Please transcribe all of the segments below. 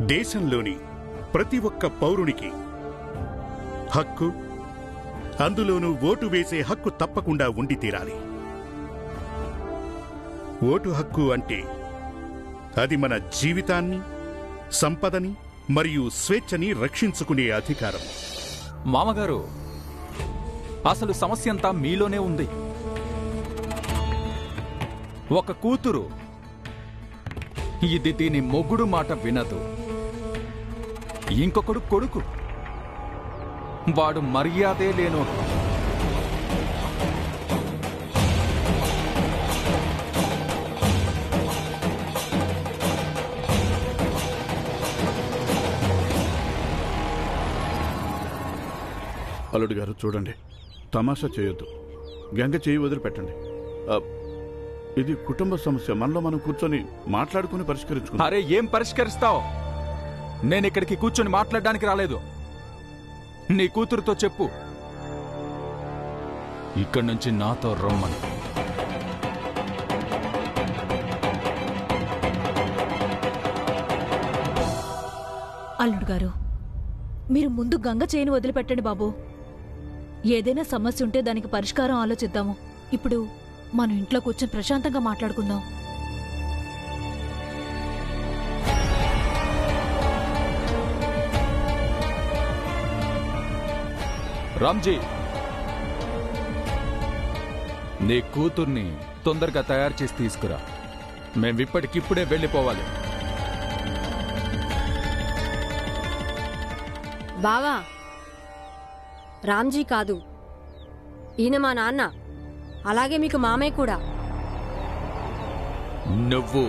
దేశంలోని ప్రతి ఒక్క పౌరునికి హక్కు, అందులోనూ ఓటు వేసే హక్కు తప్పకుండా ఉండి తీరాలి. ఓటు హక్కు అంటే అది మన జీవితాన్ని, సంపదని మరియు స్వేచ్ఛని రక్షించుకునే అధికారం. మామగారు, అసలు సమస్య అంతా మీలోనే ఉంది. ఒక కూతురు ఇది దీని మొగుడు మాట వినదు. ఇంకొకడు కొడుకు, వాడు మర్యాదే లేనోడు. అల్లుడు గారు చూడండి, తమాషా చేయొద్దు. గంగ చేయి వదిలిపెట్టండి. ఇది కుటుంబ సమస్య, మనలో మనం కూర్చొని మాట్లాడుకుని పరిష్కరించుకుందాం. అరే, ఏం పరిష్కరిస్తావు? నేను ఇక్కడికి కూర్చొని మాట్లాడడానికి రాలేదు. నీ కూతురుతో చెప్పు ఇక్కడి నుంచి నాతో రమ్మని. అల్లుడు గారు, మీరు ముందు గంగ చేయిని వదిలిపెట్టండి బాబు. ఏదైనా సమస్య ఉంటే దానికి పరిష్కారం ఆలోచిద్దాము. ఇప్పుడు మనం ఇంట్లో కూర్చొని ప్రశాంతంగా మాట్లాడుకుందాం. రామ్జీ, నీ కూతుర్ని తొందరగా తయారు చేసి తీసుకురా. మేమిప్పటికిప్పుడే వెళ్ళిపోవాలి. బావా, రామ్జీ కాదు, ఈయన మా నాన్న, అలాగే మీకు మామయ్య కూడా. నువ్వు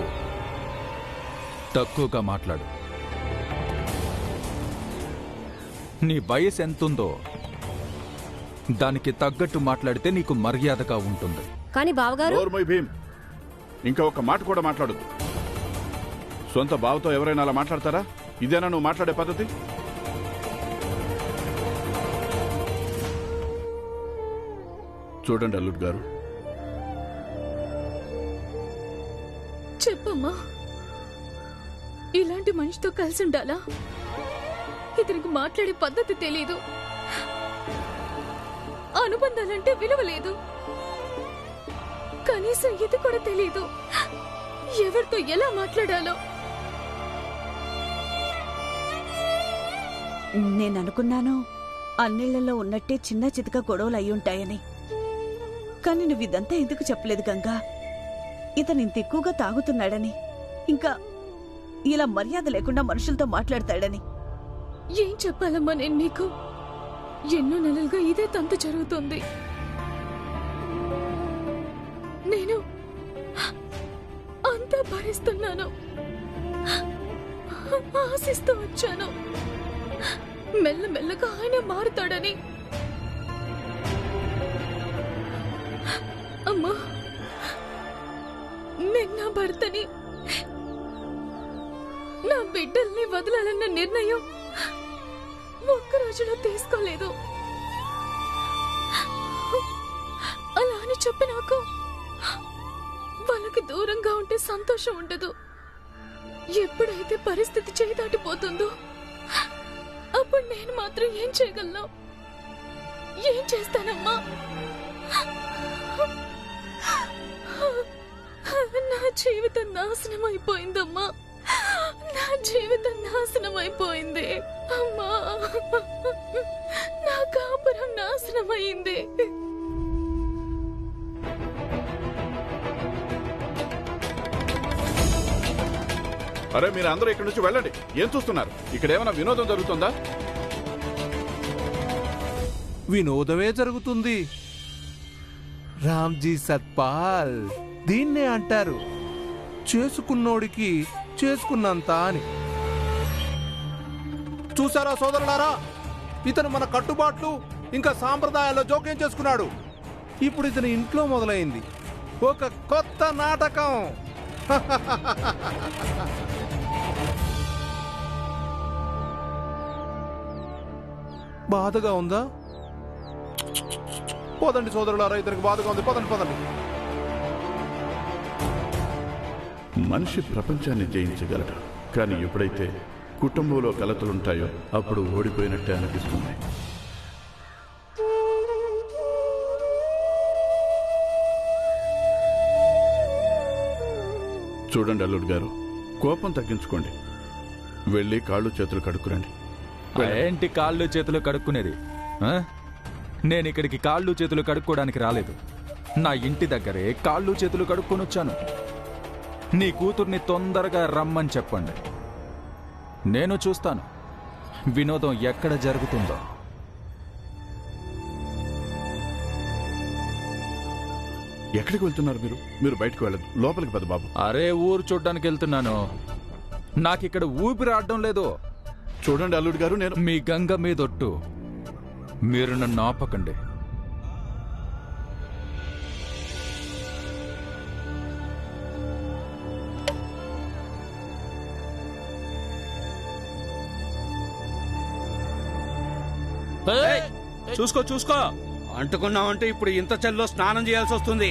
తక్కువగా మాట్లాడు. నీ వయసు ఎంతుందో దానికి తగ్గట్టు మాట్లాడితే నీకు మర్యాదగా ఉంటుంది. కానీ బావగారు, భీమ్, ఇంకా ఒక మాట కూడా మాట్లాడదు. సొంత బావతో ఎవరైనా అలా మాట్లాడతారా? ఇదేనా నువ్వు మాట్లాడే పద్ధతి? చూడండి అల్లుడు గారు, చెప్పమ్మా, ఇలాంటి మనిషితో కలిసి ఉండాలా? ఇతనికి మాట్లాడే పద్ధతి తెలీదు, అనుబంధాలంటే విలువ లేదు, కనీసం ఇది కూడా తెలీదు, ఎవరితో ఎలా మాట్లాడాలో. నేననుకున్నాను అన్నిళ్లలో ఉన్నట్టే చిన్న చితక గొడవలు అయ్యుంటాయని. కానీ నువ్వు ఇదంతా ఎందుకు చెప్పలేదు గంగా? ఇతను ఇంత ఎక్కువగా తాగుతున్నాడని, ఇంకా ఇలా మర్యాద లేకుండా మనుషులతో మాట్లాడతాడని. ఏం చెప్పాలమ్మా నేను మీకు? ఎన్నో నెలలుగా ఇదే తంతు జరుగుతుంది. నేను అంతా భరిస్తున్నాను, ఆశిస్తూ వచ్చాను మెల్లమెల్లగా ఆయన మారుతాడని. అమ్మా, నేను నా భర్తని, నా బిడ్డల్ని వదలాలన్న నిర్ణయం ఒక్క రోజులో తీసుకోలేదు. అలా అని చెప్పి నాకు వాళ్ళకి దూరంగా ఉంటే సంతోషం ఉండదు. ఎప్పుడైతే పరిస్థితి చేయి దాటిపోతుందో అప్పుడు నేను మాత్రం ఏం చేయగలను? ఏం చేస్తానమ్మా? నా జీవితం నాశనం అయిపోయిందమ్మా, నా జీవితం నాశనం అయిపోయింది అమ్మా, నా కాపురం నాశనం అయింది. అరే, మీరు అందరూ ఇక్కడి నుంచి వెళ్ళండి. ఏం చూస్తున్నారు? ఇక్కడ ఏమైనా వినోదం జరుగుతుందా? వినోదమే జరుగుతుంది. రామ్జీ సత్పాల్, దీన్నే అంటారు చేసుకున్నోడికి చేసుకున్నంత అని. చూసారా సోదరులారా, ఇతను మన కట్టుబాట్లు ఇంకా సాంప్రదాయాల్లో జోక్యం చేసుకున్నాడు. ఇప్పుడు ఇతని ఇంట్లో మొదలైంది ఒక కొత్త నాటకం. బాధగా ఉందా? పోదండి సోదరులారా, ఇతనికి బాధగా ఉంది. పోదండి పోదండి. మనిషి ప్రపంచాన్ని జయించగలడు, కానీ ఎప్పుడైతే కుటుంబంలో కలతలుంటాయో అప్పుడు ఓడిపోయినట్టే అనిపిస్తుంది. చూడండి అల్లుడు గారు, కోపం తగ్గించుకోండి. వెళ్ళి కాళ్ళు చేతులు కడుక్కురండి. ఏంటి కాళ్ళు చేతులు కడుక్కునేది? ఆ? నేను ఇక్కడికి కాళ్ళు చేతులు కడుక్కోవడానికి రాలేదు. నా ఇంటి దగ్గరే కాళ్ళు చేతులు కడుక్కొని వచ్చాను. నీ కూతుర్ని తొందరగా రమ్మని చెప్పండి. నేను చూస్తాను వినోదం ఎక్కడ జరుగుతుందో. ఎక్కడికి వెళ్తున్నారు మీరు? మీరు బయటకు వెళ్ళదు, లోపలికి పద బాబు. అరే, ఊరు చూడ్డానికి వెళ్తున్నాను. నాకిక్కడ ఊపిరి ఆడడం లేదు. చూడండి అల్లుడు గారు, నేను మీ గంగ మీదొట్టు, మీరు నన్ను ఆపకండి. చూసుకో చూసుకో, అంటుకున్నావంటే ఇప్పుడు ఇంత చలిలో స్నానం చేయాల్సి వస్తుంది.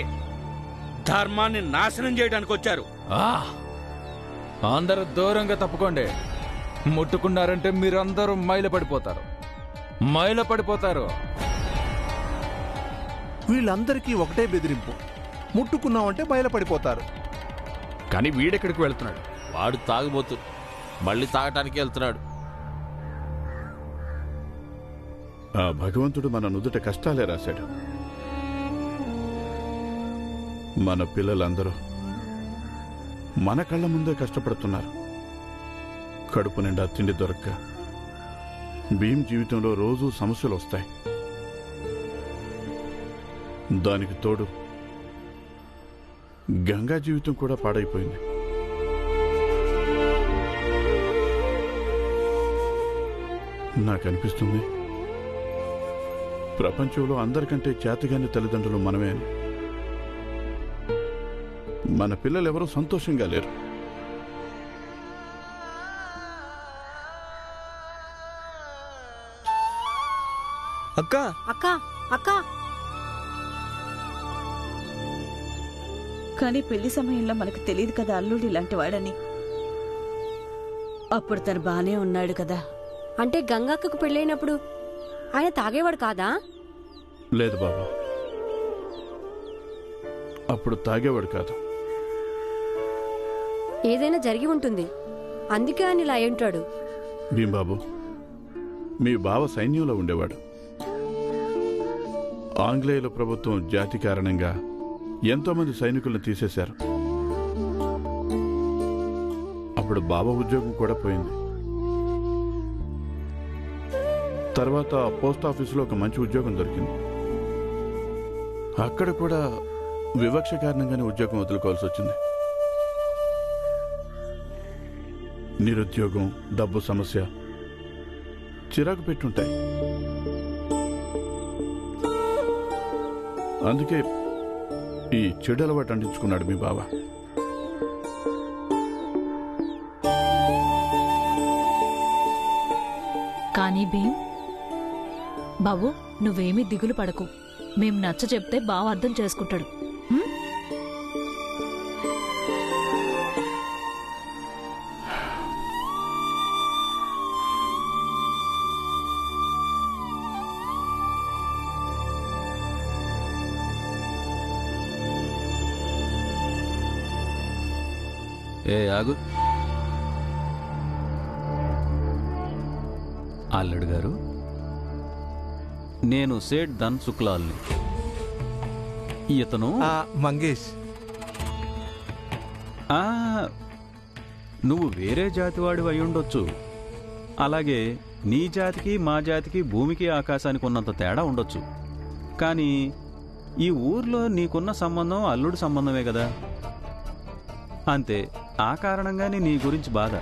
ధర్మాన్ని నాశనం చేయడానికి వచ్చారు. అందరూ దూరంగా తప్పుకోండి. ముట్టుకున్నారంటే మీరందరూ మైలపడిపోతారు. వీళ్ళందరికీ ఒకటే బెదిరింపు, ముట్టుకున్నామంటే బయలుపడిపోతారు. కానీ వీడెక్కడికి వెళ్తున్నాడు? వాడు తాగిపోతు మళ్ళీ తాగటానికి వెళ్తున్నాడు. ఆ భగవంతుడు మన నుదుట కష్టాలే రాశాడు. మన పిల్లలందరూ మన కళ్ళ ముందే కష్టపడుతున్నారు. కడుపు నిండా తిండి దొరక్క భీమ్ జీవితంలో రోజూ సమస్యలు వస్తాయి. దానికి తోడు గంగా జీవితం కూడా పాడైపోయింది. నాకనిపిస్తుంది ప్రపంచంలో అందరికంటే చేతగాని తల్లిదండ్రులు మనమే అని. మన పిల్లలెవరూ సంతోషంగా లేరు. అక్క అక్క అక్క కానీ పెళ్లి సమయంలో మనకు తెలియదు కదా అల్లుడు ఇలాంటి వాడని. అప్పుడు తను బానే ఉన్నాడు కదా. అంటే గంగక్కకు పెళ్ళైనప్పుడు ఆయన తాగేవాడు కాదా? లేదు బాబు, అప్పుడు తాగేవాడు కాదు. ఏదైనా జరిగి ఉంటుంది, అందుకే ఆయన ఇలా అయి ఉంటాడు. భీంబాబు, మీ బావ సైన్యంలో ఉండేవాడు. ఆంగ్లేయుల ప్రభుత్వం జాతి కారణంగా ఎంతోమంది సైనికులను తీసేశారు. అప్పుడు బావ ఉద్యోగం కూడా పోయింది. తర్వాత పోస్ట్ ఆఫీసులో ఒక మంచి ఉద్యోగం దొరికింది. అక్కడ కూడా వివక్ష కారణంగానే ఉద్యోగం వదులుకోవాల్సి వచ్చింది. నిరుద్యోగం, డబ్బు సమస్య చిరాకు పెట్టుంటాయి. అందుకే ఈ చెడు అలవాటు అంటించుకున్నాడు మీ బావ. కానీ భీమ్ బాబు, నువ్వేమీ దిగులు పడకు. మేం నచ్చ చెప్తే బావ అర్థం చేసుకుంటాడు. ఆగు. అల్లుడు గారు, నేను సేట్ ధన్ శుక్లాల్ని. ఇతను మంగేష్. నువ్వు వేరే జాతివాడు అయి ఉండొచ్చు. అలాగే నీ జాతికి మా జాతికి భూమికి ఆకాశానికి ఉన్నంత తేడా ఉండొచ్చు. కానీ ఈ ఊర్లో నీకున్న సంబంధం అల్లుడు సంబంధమే కదా. అంతే. ఆ కారణంగానే నీ గురించి బాధ.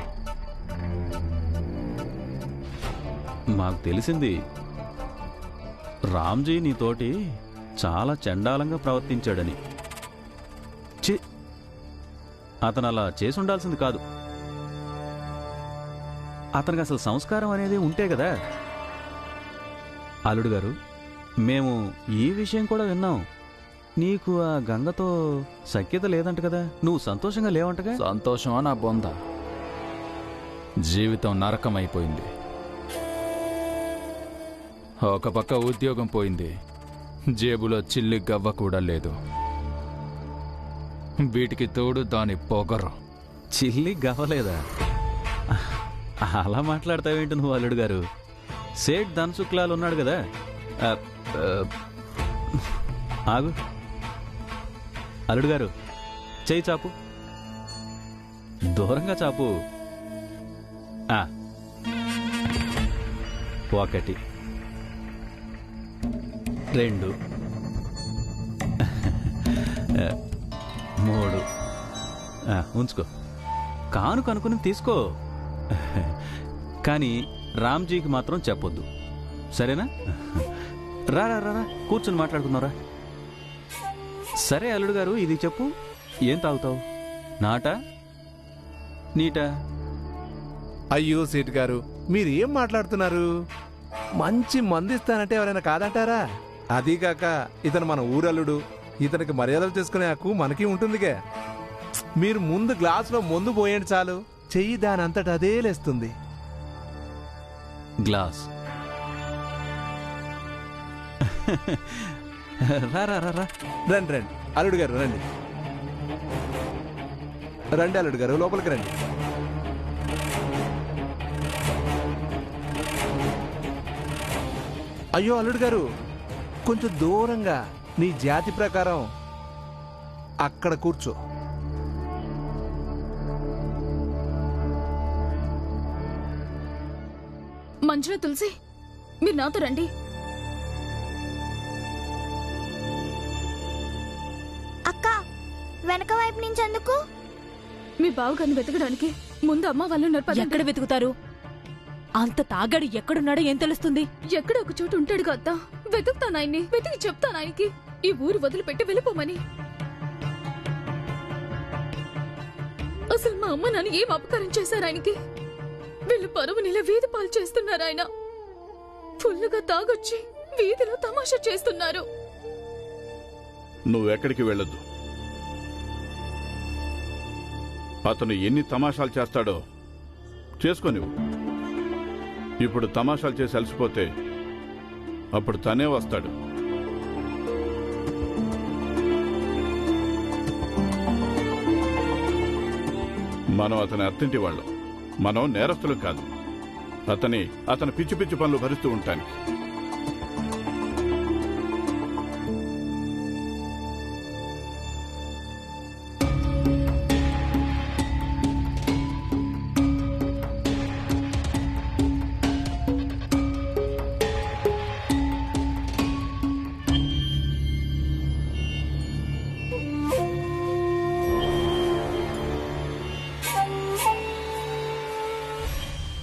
మాకు తెలిసింది, రామ్జీ నీతోటి చాలా చండాలంగా ప్రవర్తించాడని. చి, అతను అలా చేసి ఉండాల్సింది కాదు. అతనికి అసలు సంస్కారం అనేది ఉంటే కదా. అల్లుడు గారు, మేము ఈ విషయం కూడా విన్నాం. నీకు ఆ గంగతో సఖ్యత లేదంట కదా. నువ్వు సంతోషంగా లేవంటగా. సంతోషమా నా బొంద? జీవితం నరకమైపోయింది. ఒక పక్క ఉద్యోగం పోయింది, జేబులో చిల్లి గవ్వ కూడా లేదు. వీటికి తోడు దాని పొగరు. చిల్లి గవ్వలేదా? అలా మాట్లాడతావేంటి నువ్వు అల్లుడు గారు? సేట్ ధన్సుక్లాల్ ఉన్నాడు కదా. ఆ, ఆ, ఆగు అల్లుడు గారు, చేయి చాపు, దూరంగా చాపు. 1 2 3 ఉంచుకో, కాను కనుక్కుని తీసుకో. కానీ రామ్జీకి మాత్రం చెప్పొద్దు, సరేనా? రా రా రా కూర్చుని మాట్లాడుకున్నారా? సరే అల్లుడు గారు, ఇది చెప్పు, ఏం తాగుతావు? నాటా నీటా? అయ్యో సేట్ గారు, మీరు ఏం మాట్లాడుతున్నారు? మంచి మందిస్తానంటే ఎవరైనా కాదంటారా? అదీగాక ఇతను మన ఊరల్లుడు, ఇతనికి మర్యాదలు చేసుకునే హక్కు మనకి ఉంటుందిగా. మీరు ముందు గ్లాసులో ముందు పోయండి చాలు, చెయ్యి దానంతట అదే లేస్తుంది. గ్లాస్ రా రా రా రా. రండి రండి అల్లుడు గారు, రండి రండి అల్లుడు గారు, లోపలికి రండి. అయ్యో అల్లుడు గారు, కొంచెం దూరంగా, నీ జాతి ప్రకారం అక్కడ కూర్చో. మంజుల, తులసి, మీరు నాతో రండి. అక్క, వెనక వైపు నుంచి ఎందుకు? మీ బావగారిని వెతకడానికి ముందు అమ్మ వాళ్ళు ఉన్నారు. ఎక్కడ వెతుకుతారు? అంత తాగాడు ఎక్కడున్నాడో ఏం తెలుస్తుంది? ఎక్కడ ఒక చోటు ఉంటాడు కదా, వెతుకుతాను ఆయన్ని, వెతికి చెప్తాను ఆయనకి ఈ ఊరు వదిలిపెట్టి వెళ్ళిపోమని. అసలు మా అమ్మ నాన్న ఏం అపకారం చేశారు ఆయనకి? వీళ్ళు పరువు నీళ్ళ వీధి పాలు చేస్తున్నారు. ఆయన ఫుల్లుగా తాగొచ్చి వీధిలో తమాషా చేస్తున్నారు. నువ్వెక్కడికి వెళ్ళొద్దు. అతను ఎన్ని తమాషాలు చేస్తాడో చేసుకోనివ్వు. ఇప్పుడు తమాషాలు చేసి అలసిపోతే అప్పుడు తనే వస్తాడు. మనం అతని అత్తింటి వాళ్ళం, మనం నేరస్తులం కాదు. అతని పిచ్చి పిచ్చి పనులు భరిస్తూ ఉంటానికి.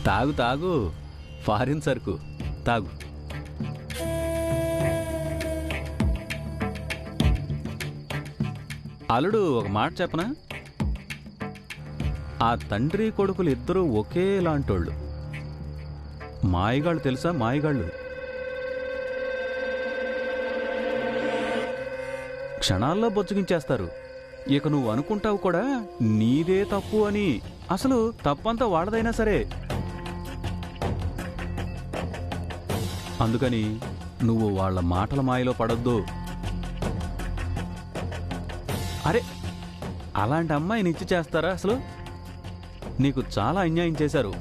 తాగు తాగు, ఫారిన్ సరుకు తాగు. అల్లుడు, ఒక మాట చెప్పనా? ఆ తండ్రి కొడుకులు ఇద్దరూ ఒకేలాంటోళ్ళు. మాయగాళ్ళు తెలుసా? మాయగాళ్ళు క్షణాల్లో బొచ్చుగించేస్తారు. ఇక నువ్వు అనుకుంటావు కూడా నీదే తప్పు అని. అసలు తప్పంతా వాడదైనా సరే. అందుకని నువ్వు వాళ్ళ మాటల మాయలో పడొద్దు. అరే, అలాంటి అమ్మాయిని ఇచ్చి చేస్తారా? అసలు నీకు చాలా అన్యాయం చేశారు.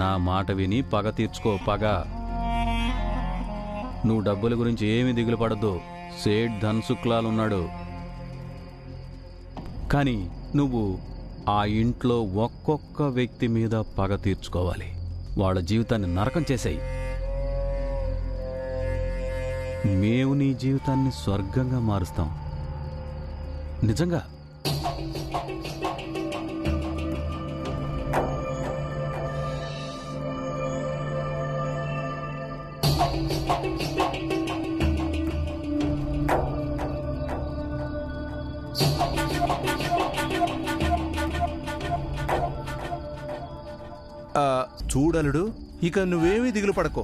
నా మాట విని పగ తీర్చుకో, పగ. నువ్వు డబ్బుల గురించి ఏమీ దిగులు పడద్దు. సేట్ ధన్సుక్లాల్ ఉన్నాడు. కానీ నువ్వు ఆ ఇంట్లో ఒక్కొక్క వ్యక్తి మీద పగ తీర్చుకోవాలి. వాళ్ళ జీవితాన్ని నరకం చేశాయి. మేము నీ జీవితాన్ని స్వర్గంగా మారుస్తాం. నిజంగా. చూడలుడు, ఇక నువ్వేమీ దిగులు పడకో.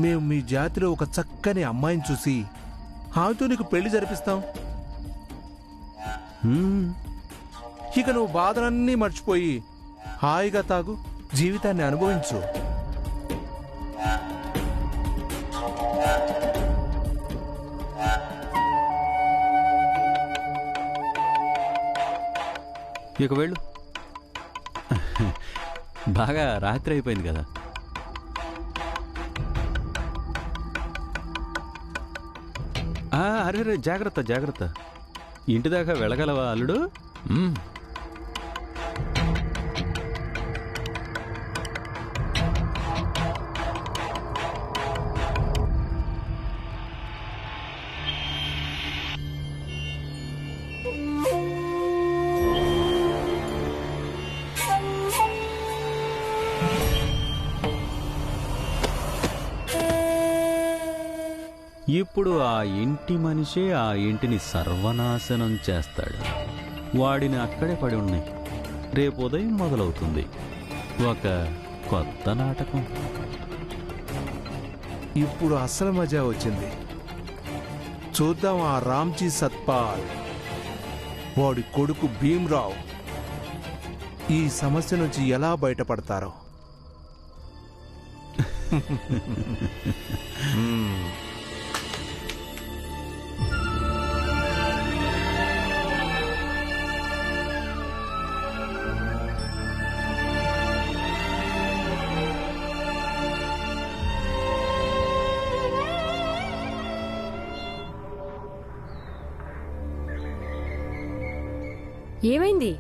మేము మీ జాతిలో ఒక చక్కని అమ్మాయిని చూసి ఆమెతో నీకు పెళ్లి జరిపిస్తాం. ఇక నువ్వు బాధలన్నీ మర్చిపోయి హాయిగా తాగు, జీవితాన్ని అనుభవించు. ఇక వెళ్ళు. బాగా రాత్రి అయిపోయింది కదా. అరే జాగ్రత్త జాగ్రత్త. ఇంటి దాకా వెళ్ళగలవా అల్లుడు? ఇప్పుడు ఆ ఇంటి మనిషే ఆ ఇంటిని సర్వనాశనం చేస్తాడు. వాడిని అక్కడే పడి ఉన్నాయి. రేపు ఉదయం మొదలవుతుంది ఒక కొత్త నాటకం. ఇప్పుడు అసలు మజా వచ్చింది. చూద్దాం ఆ రామ్జీ సత్పాల్, వాడి కొడుకు భీమ్రావ్ ఈ సమస్య నుంచి ఎలా బయటపడతారో. ఏమైంది?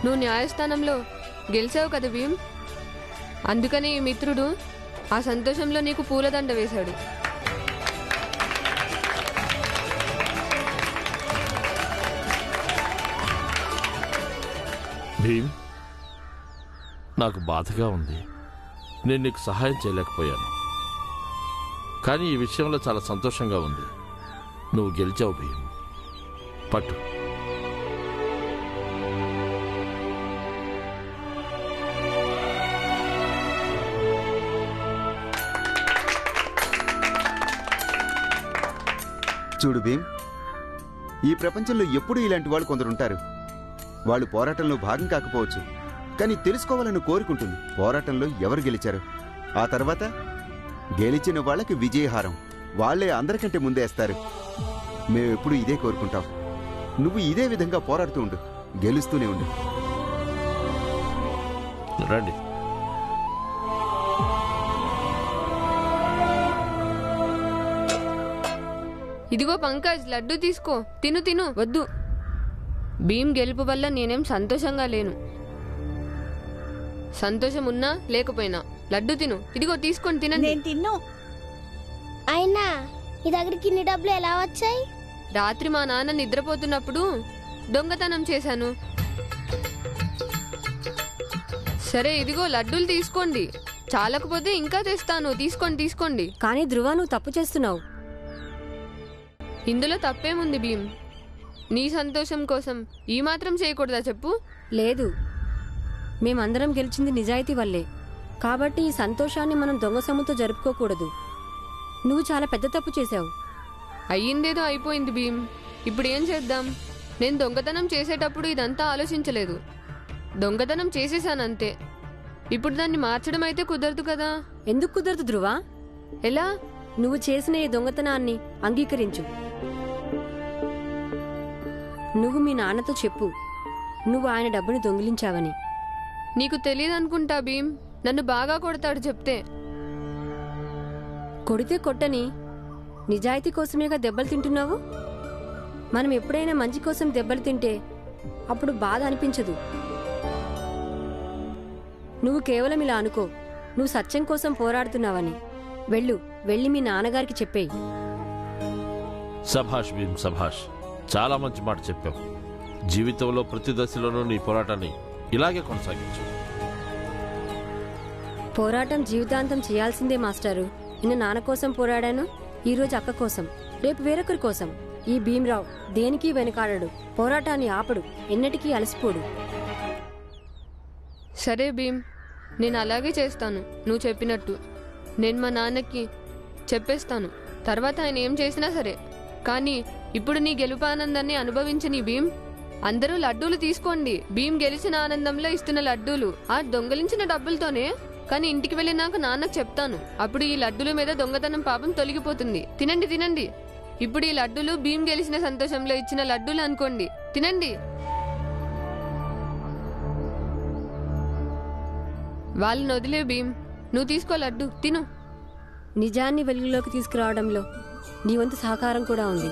నువ్వు న్యాయస్థానంలో గెలిచావు కదా భీమ్, అందుకని ఈ మిత్రుడు ఆ సంతోషంలో నీకు పూలదండ వేశాడు. భీమ్, నాకు బాధగా ఉంది. నేను నీకు సహాయం చేయలేకపోయాను, కానీ ఈ విషయంలో చాలా సంతోషంగా ఉంది. నువ్వు గెలిచావు భీమ్. పట్టు. చూడు భీమ్, ఈ ప్రపంచంలో ఎప్పుడూ ఇలాంటి వాళ్ళు కొందరుంటారు. వాళ్ళు పోరాటంలో భాగం కాకపోవచ్చు, కానీ తెలుసుకోవాలని కోరుకుంటుంది పోరాటంలో ఎవరు గెలిచారు. ఆ తర్వాత గెలిచిన వాళ్ళకి విజయహారం వాళ్లే అందరికంటే ముందేస్తారు. మేమెప్పుడు ఇదే కోరుకుంటాం. నువ్వు ఇదే విధంగా పోరాడుతూ ఉండు, గెలుస్తూనే ఉండు. రండి. ఇదిగో పంకజ్, లడ్డు తీసుకో, తిను తిను. వద్దు, భీమ్ గెలుపు వల్ల నేనేం సంతోషంగా లేను. సంతోషం ఉన్నా లేకపోయినా లడ్డు తిను. ఇదిగో తీసుకొని తినండి. నేను తిన్ను. అయినా నీ దగ్గరికి ఇన్ని డబ్బులు ఎలా వచ్చాయి? రాత్రి మా నాన్న నిద్రపోతున్నప్పుడు దొంగతనం చేశాను. సరే ఇదిగో లడ్డూలు తీసుకోండి, చాలకపోతే ఇంకా తెస్తాను. తీసుకోండి తీసుకోండి. కానీ ధ్రువ, నువ్వు తప్పు చేస్తున్నావు. ఇందులో తప్పేముంది భీమ్? నీ సంతోషం కోసం ఈ మాత్రం చేయకూడదా చెప్పు? లేదు, మేమందరం గెలిచింది నిజాయితీ వల్లే. కాబట్టి ఈ సంతోషాన్ని మనం దొంగ సొమ్ముతో జరుపుకోకూడదు. నువ్వు చాలా పెద్ద తప్పు చేశావు. అయ్యిందేదో అయిపోయింది భీమ్, ఇప్పుడు ఏం చేద్దాం? నేను దొంగతనం చేసేటప్పుడు ఇదంతా ఆలోచించలేదు. దొంగతనం చేసేసానంతే. ఇప్పుడు దాన్ని మార్చడం అయితే కుదరదు కదా. ఎందుకు కుదరదు ధ్రువ? ఎలా? నువ్వు చేసిన ఈ దొంగతనాన్ని అంగీకరించు. నువ్వు మీ నాన్నతో చెప్పు నువ్వు ఆయన డబ్బుని దొంగిలించావని. నీకు తెలియదనుకుంటా భీమ్, నన్ను బాగా కొడతాడు చెప్తే. కొడితే కొట్టని, నిజాయితీ కోసమేగా దెబ్బలు తింటున్నావు. మనం ఎప్పుడైనా మంచి కోసం దెబ్బలు తింటే అప్పుడు బాధ అనిపించదు. నువ్వు కేవలం ఇలా అనుకో, నువ్వు సత్యం కోసం పోరాడుతున్నావని. వెళ్ళి మీ నాన్నగారికి చెప్పేయి. సభాష్ భీమ్, సభాష్. చాలా మంచి మాట చెప్పావు. జీవితంలో ప్రతి దశలోనూ నీ పోరాటాన్ని ఇలాగే కొనసాగించు. పోరాటం జీవితాంతం చేయాల్సిందే మాస్టారు. నిన్న నాన్న కోసం పోరాడాను, ఈరోజు అక్క కోసం, రేపు వేరొకరి కోసం. ఈ భీమ్రావ్ దేనికి వెనకాడడు, పోరాటాన్ని ఆపడు, ఎన్నటికీ అలసిపోడు. సరే భీమ్, నేను అలాగే చేస్తాను నువ్వు చెప్పినట్టు. నేను మా నాన్నకి చెప్పేస్తాను, తర్వాత ఆయన ఏం చేసినా సరే. కానీ ఇప్పుడు నీ గెలుపు ఆనందాన్ని అనుభవించని భీమ్. అందరూ లడ్డూలు తీసుకోండి. భీమ్ గెలిచిన ఆనందంలో ఇస్తున్న లడ్డూలు ఆ దొంగలించిన డబ్బులతోనే. కానీ ఇంటికి వెళ్ళినాక నాన్నకు చెప్తాను. అప్పుడు ఈ లడ్డూల మీద దొంగతనం పాపం తొలగిపోతుంది. తినండి తినండి. ఇప్పుడు ఈ లడ్డూలు భీమ్ గెలిచిన సంతోషంలో ఇచ్చిన లడ్డూలు అనుకోండి. తినండి. వాళ్ళని వదిలే భీమ్, నువ్వు తీసుకో లడ్డు, తిను. నిజాన్ని వెలుగులోకి తీసుకురావడంలో నీ వంతు సహకారం కూడా ఉంది.